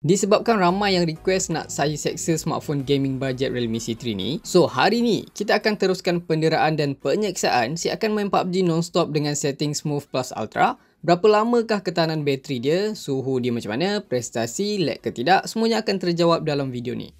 Disebabkan ramai yang request nak saya seksa smartphone gaming budget Realme C3 ni, so hari ni kita akan teruskan penderaan dan penyeksaan si akan main PUBG non-stop dengan setting Smooth Plus Ultra. Berapa lamakah ketahanan bateri dia, suhu dia macam mana, prestasi, lag ke tidak, semuanya akan terjawab dalam video ni.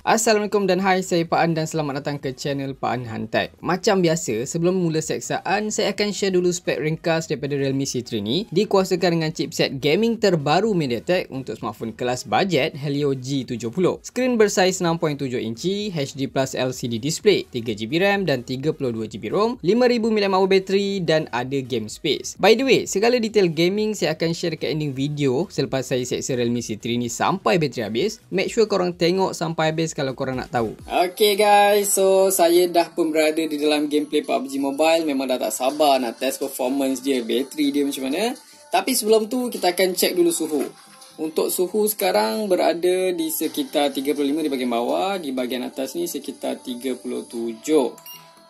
Assalamualaikum dan hai, saya Pak An dan selamat datang ke channel Pak An Hantai. Macam biasa, sebelum mula seksaan, saya akan share dulu spek ringkas daripada Realme C3 ni. Dikuasakan dengan chipset gaming terbaru MediaTek untuk smartphone kelas bajet Helio G70. Skrin bersaiz 6.7 inci, HD Plus LCD display, 3GB RAM dan 32GB ROM, 5000 mAh bateri dan ada game space. By the way, segala detail gaming saya akan share dekat ending video selepas saya seksa Realme C3 ni sampai bateri habis. Make sure korang tengok sampai habis kalau korang nak tahu. Okay guys, so saya dah pun berada di dalam gameplay PUBG Mobile. Memang dah tak sabar nak test performance dia, bateri dia macam mana. Tapi sebelum tu kita akan check dulu suhu. Untuk suhu sekarang berada di sekitar 35 di bahagian bawah, di bahagian atas ni sekitar 37.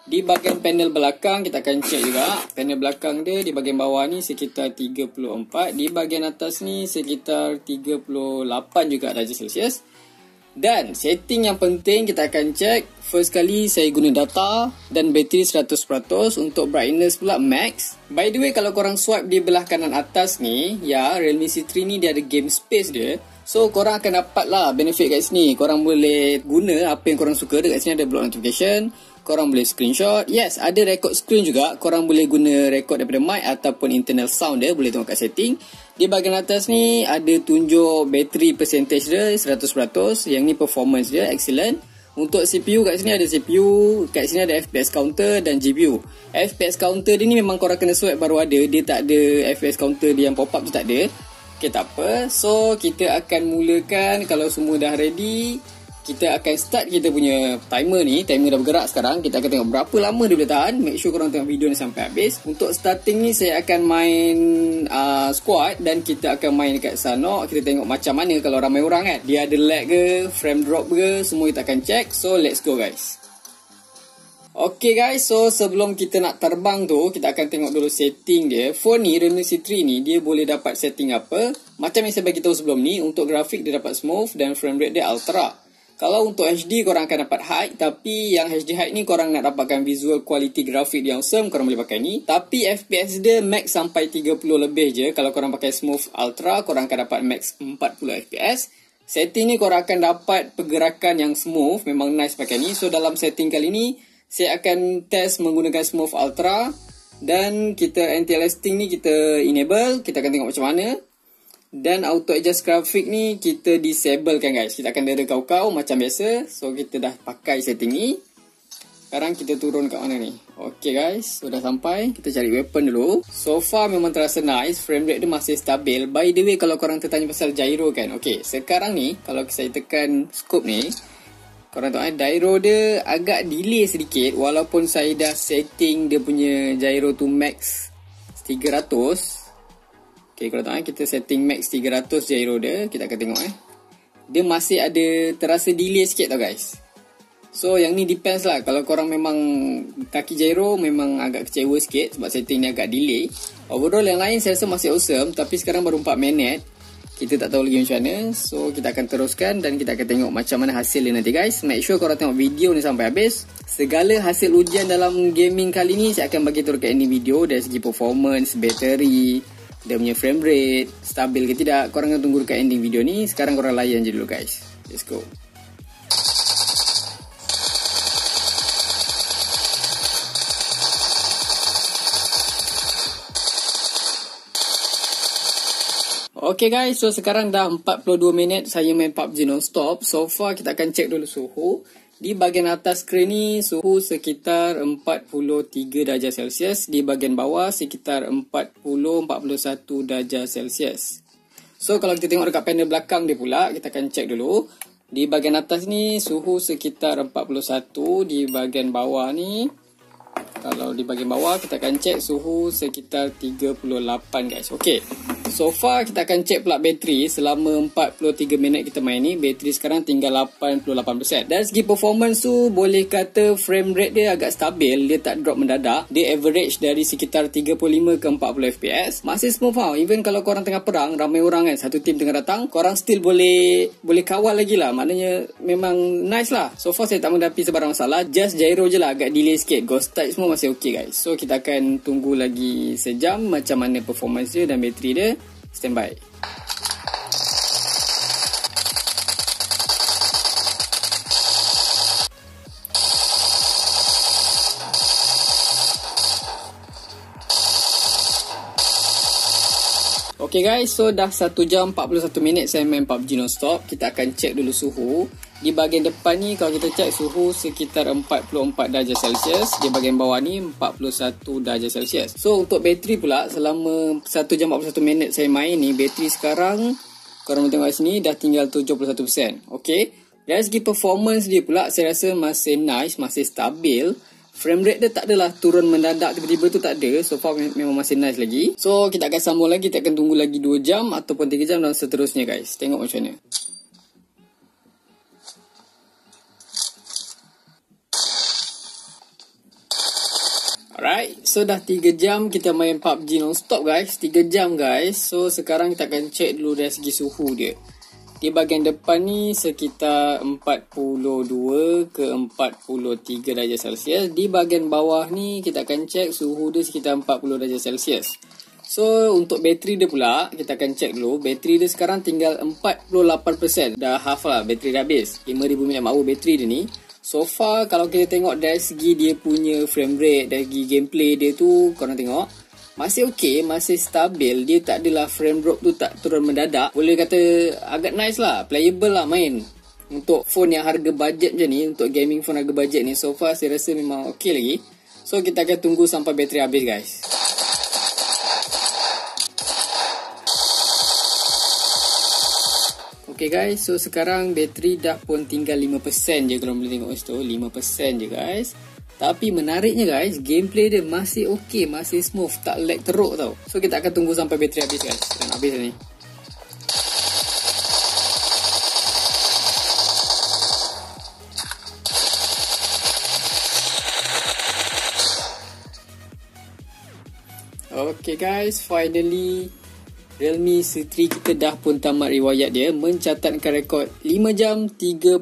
Di bahagian panel belakang kita akan check juga. Panel belakang dia di bahagian bawah ni sekitar 34, di bahagian atas ni sekitar 38 juga darjah Celsius. Dan setting yang penting kita akan check. First kali saya guna data dan bateri 100%. Untuk brightness pula max. By the way, kalau korang swipe di belah kanan atas ni, ya, Realme C3 ni dia ada game space dia. So korang akan dapat lah benefit kat sini. Korang boleh guna apa yang korang suka. Dekat sini ada block notification, korang boleh screenshot. Yes, ada record screen juga. Korang boleh guna record daripada mic ataupun internal sound dia. Boleh tengok kat setting. Di bahagian atas ni ada tunjuk bateri percentage dia 100%. Yang ni performance dia excellent. Untuk CPU kat sini ada CPU, kat sini ada FPS counter dan GPU. FPS counter dia ni memang korang kena swipe baru ada. Dia tak ada FPS counter dia yang pop up tu, tak ada. Okay, tak apa. So kita akan mulakan. Kalau semua dah ready, kita akan start kita punya timer ni. Timer dah bergerak sekarang. Kita akan tengok berapa lama dia boleh tahan. Make sure korang tengok video ni sampai habis. Untuk starting ni saya akan main squad. Dan kita akan main dekat Sanok. Kita tengok macam mana kalau ramai orang kan. Dia ada lag ke, frame drop ke, semua kita akan check. So let's go guys. Okay guys, so sebelum kita nak terbang tu, kita akan tengok dulu setting dia. Phone ni, Realme C3 ni, dia boleh dapat setting apa. Macam yang saya bagi tahu sebelum ni, untuk grafik dia dapat smooth dan frame rate dia ultra. Kalau untuk HD korang akan dapat high, tapi yang HD high ni korang nak dapatkan visual quality grafik dia yang awesome, korang boleh pakai ni. Tapi FPS dia max sampai 30 lebih je. Kalau korang pakai smooth ultra, korang akan dapat max 40 FPS. Setting ni korang akan dapat pergerakan yang smooth, memang nice pakai ni. So dalam setting kali ni, saya akan test menggunakan smooth ultra. Dan kita anti-aliasing ni kita enable, kita akan tengok macam mana. Dan auto adjust graphic ni kita disable kan guys. Kita akan dera kau-kau macam biasa. So kita dah pakai setting ni. Sekarang kita turun kat mana ni. Okay guys, sudah sampai. Kita cari weapon dulu. So far memang terasa nice. Frame rate dia masih stabil. By the way, kalau korang tertanya pasal gyro kan. Okay, sekarang ni kalau saya tekan scope ni, korang tengok gyro dia agak delay sedikit. Walaupun saya dah setting dia punya gyro to max 300. Okay, kalau tak, kita setting max 300 gyro dia. Kita akan tengok dia masih ada terasa delay sikit tau guys. So yang ni depends lah. Kalau korang memang kaki gyro memang agak kecewa sikit sebab setting ni agak delay. Overall yang lain saya rasa masih awesome. Tapi sekarang baru 4 minit. Kita tak tahu lagi macam mana. So kita akan teruskan dan kita akan tengok macam mana hasil dia nanti guys. Make sure korang tengok video ni sampai habis. Segala hasil ujian dalam gaming kali ni saya akan bagi tahu dekat ending video. Dari segi performance, bateri, dia punya frame rate, stabil ke tidak. Korang akan tunggu dekat ending video ni. Sekarang korang layan je dulu guys. Let's go. Okay guys, so sekarang dah 42 minit saya main PUBG non-stop. So far kita akan check dulu suhu. Di bahagian atas skrin ni suhu sekitar 43 darjah Celsius. Di bahagian bawah sekitar 40-41 darjah Celsius. So kalau kita tengok dekat panel belakang dia pula, kita akan check dulu. Di bahagian atas ni suhu sekitar 41, di bahagian bawah ni, kalau di bahagian bawah kita akan check suhu sekitar 38 guys. Okey. So far kita akan check pula bateri selama 43 minit kita main ni. Bateri sekarang tinggal 88%. Dari segi performance tu boleh kata frame rate dia agak stabil. Dia tak drop mendadak. Dia average dari sekitar 35 ke 40 FPS. Masih smooth tau. Even kalau korang tengah perang, ramai orang kan, satu team tengah datang, korang still boleh kawal lagi lah. Maknanya memang nice lah. So far saya tak menghadapi sebarang masalah. Just gyro je lah, agak delay sikit. Ghost touch semua masih okey guys. So kita akan tunggu lagi sejam macam mana performance dia dan bateri dia. Stand by. Okay guys, so dah 1 jam 41 minit saya main PUBG non-stop. Kita akan check dulu suhu. Di bahagian depan ni kalau kita check suhu sekitar 44 darjah Celsius. Di bahagian bawah ni 41 darjah Celsius. So untuk bateri pula, selama 1 jam 41 minit saya main ni, bateri sekarang korang tengok kat sini dah tinggal 71%. Okay. Dari segi performance dia pula, saya rasa masih nice, masih stabil. Frame rate dia tak adalah turun mendadak tiba-tiba tu, tak ada. So far memang masih nice lagi. So kita akan sambung lagi. Kita akan tunggu lagi 2 jam ataupun 3 jam dan seterusnya guys. Tengok macam mana. Alright, so dah 3 jam kita main PUBG non-stop guys. 3 jam guys. So sekarang kita akan check dulu dari segi suhu dia. Di bahagian depan ni sekitar 42 ke 43 darjah Celsius. Di bahagian bawah ni kita akan check suhu dia sekitar 40 darjah Celsius. So untuk bateri dia pula, kita akan check dulu. Bateri dia sekarang tinggal 48%. Dah half lah, bateri dah habis. 5000 mAh bateri dia ni. So far kalau kita tengok dari segi dia punya frame rate, dari segi gameplay dia tu, korang tengok masih okey, masih stabil. Dia tak adalah frame drop tu tak turun mendadak. Boleh kata agak nice lah, playable lah main. Untuk phone yang harga budget macam ni, untuk gaming phone harga budget ni, so far saya rasa memang okey lagi. So kita akan tunggu sampai bateri habis guys. Okay guys, so sekarang bateri dah pun tinggal 5% je. Korang boleh tengok kat situ, 5% je guys. Tapi menariknya guys, gameplay dia masih okey, masih smooth, tak lag teruk tau. So kita akan tunggu sampai bateri habis guys. Dan habis ni. Okay guys, finally Realme C3 kita dah pun tamat riwayat dia, mencatatkan rekod 5 jam 38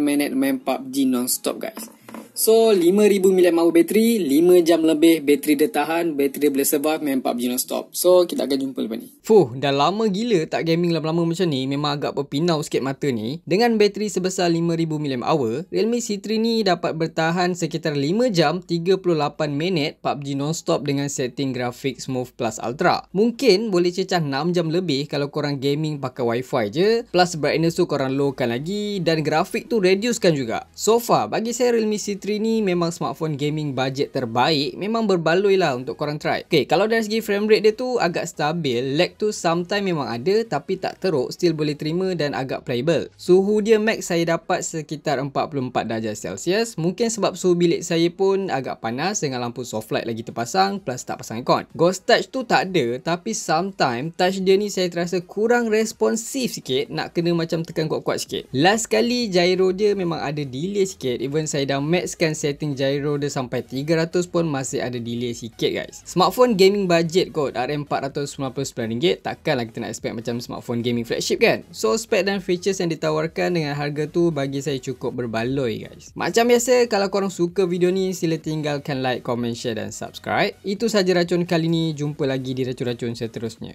minit main PUBG non-stop guys. So 5000 mAh bateri, 5 jam lebih bateri dia tahan, bateri dia boleh survive main PUBG non-stop. So kita akan jumpa lepas ni. Dah lama gila tak gaming lama-lama macam ni, memang agak berpinau sikit mata ni. Dengan bateri sebesar 5000 mAh, Realme C3 ni dapat bertahan sekitar 5 jam 38 minit PUBG non-stop dengan setting grafik Smooth Plus Ultra. Mungkin boleh cecah 6 jam lebih kalau korang gaming pakai wifi je, plus brightness tu korang lowkan lagi dan grafik tu reducekan juga. So far bagi saya Realme C3 ni memang smartphone gaming budget terbaik, memang berbaloi lah untuk korang try. Okay, kalau dari segi frame rate dia tu agak stabil, lag tu sometimes memang ada tapi tak teruk, still boleh terima dan agak playable. Suhu dia max saya dapat sekitar 44 darjah Celsius, mungkin sebab suhu bilik saya pun agak panas dengan lampu soft light lagi terpasang plus tak pasang aircon. Ghost touch tu tak ada, tapi sometimes touch dia ni saya terasa kurang responsif sikit, nak kena macam tekan kuat-kuat sikit. Last kali gyro dia memang ada delay sikit, even saya dah max setting gyro dia sampai 300 pun masih ada delay sikit guys. Smartphone gaming budget kot, RM499, takkanlah kita nak expect macam smartphone gaming flagship kan. So spek dan features yang ditawarkan dengan harga tu bagi saya cukup berbaloi guys. Macam biasa, kalau korang suka video ni sila tinggalkan like, comment, share dan subscribe. Itu saja racun kali ni, jumpa lagi di racun-racun seterusnya.